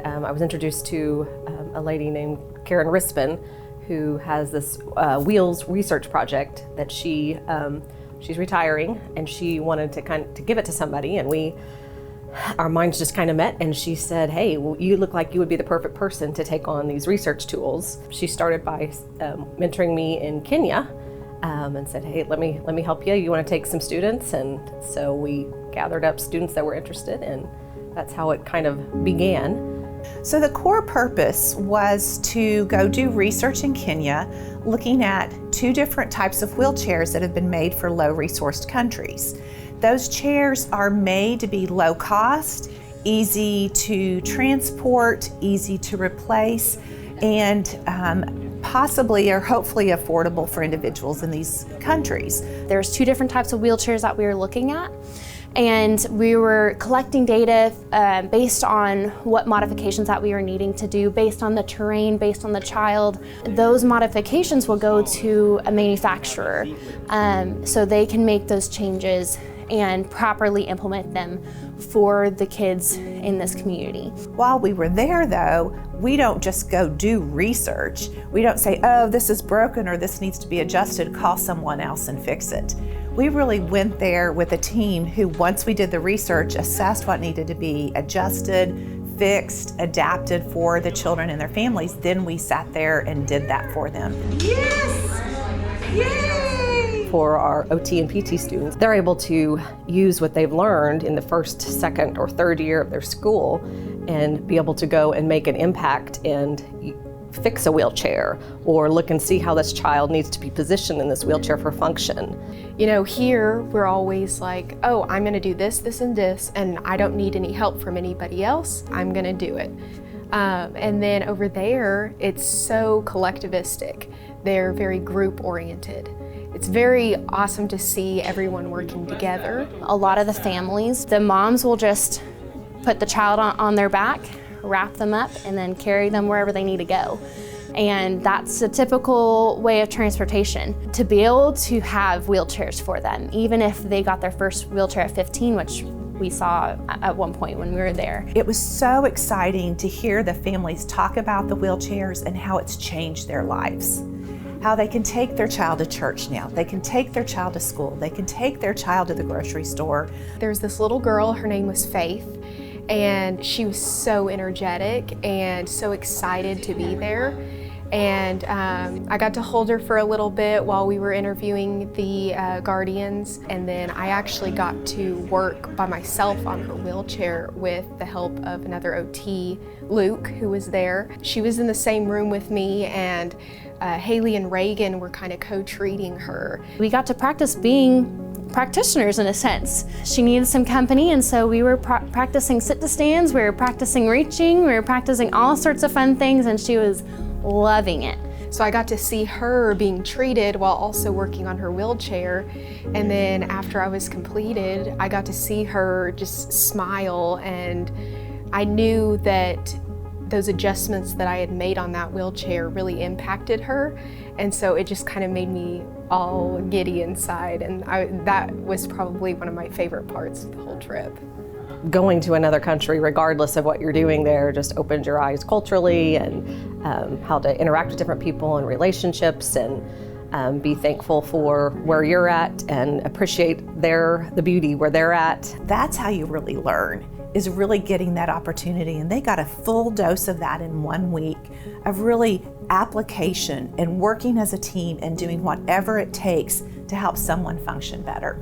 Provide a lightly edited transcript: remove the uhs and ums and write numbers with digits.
I was introduced to a lady named Karen Rispin, who has this Wheels research project that she's retiring, and she wanted to give it to somebody, and our minds just kind of met, and she said, hey, well, you look like you would be the perfect person to take on these research tools. She started by mentoring me in Kenya, and said, hey, let me help you. You want to take some students? And so we gathered up students that were interested, and that's how it kind of began. So the core purpose was to go do research in Kenya, looking at 2 different types of wheelchairs that have been made for low-resourced countries. Those chairs are made to be low cost, easy to transport, easy to replace, and possibly or hopefully affordable for individuals in these countries. There's 2 different types of wheelchairs that we were looking at, and we were collecting data based on what modifications that we were needing to do, based on the terrain, based on the child. Those modifications will go to a manufacturer so they can make those changes and properly implement them for the kids in this community. While we were there though, we don't just go do research. We don't say, oh, this is broken or this needs to be adjusted, call someone else and fix it. We really went there with a team who, once we did the research, assessed what needed to be adjusted, fixed, adapted for the children and their families. Then we sat there and did that for them. Yes! Yay! For our OT and PT students, they're able to use what they've learned in the first, second, or third year of their school and be able to go and make an impact and fix a wheelchair or look and see how this child needs to be positioned in this wheelchair for function. You know, here we're always like, oh, I'm gonna do this, this, and this, and I don't need any help from anybody else, I'm gonna do it. And then over there, it's so collectivistic. They're very group oriented. It's very awesome to see everyone working together. A lot of the families, the moms will just put the child on their back, wrap them up, and then carry them wherever they need to go. And that's a typical way of transportation. To be able to have wheelchairs for them, even if they got their first wheelchair at 15, which we saw at one point when we were there. It was so exciting to hear the families talk about the wheelchairs and how it's changed their lives. How they can take their child to church now, they can take their child to school, they can take their child to the grocery store. There's this little girl, her name was Faith, and she was so energetic and so excited to be there. And I got to hold her for a little bit while we were interviewing the guardians, and then I actually got to work by myself on her wheelchair with the help of another OT, Luke, who was there. She was in the same room with me, and Haley and Reagan were kind of co-treating her. We got to practice being practitioners in a sense. She needed some company, and so we were practicing sit-to-stands, we were practicing reaching, we were practicing all sorts of fun things, and she was loving it. So I got to see her being treated while also working on her wheelchair. And then after I was completed, I got to see her just smile, and I knew that those adjustments that I had made on that wheelchair really impacted her. And so it just kind of made me all giddy inside. And that was probably one of my favorite parts of the whole trip. Going to another country, regardless of what you're doing there, just opened your eyes culturally and how to interact with different people and relationships, and be thankful for where you're at and appreciate the beauty where they're at. That's how you really learn, is really getting that opportunity. And they got a full dose of that in 1 week of really application and working as a team and doing whatever it takes to help someone function better.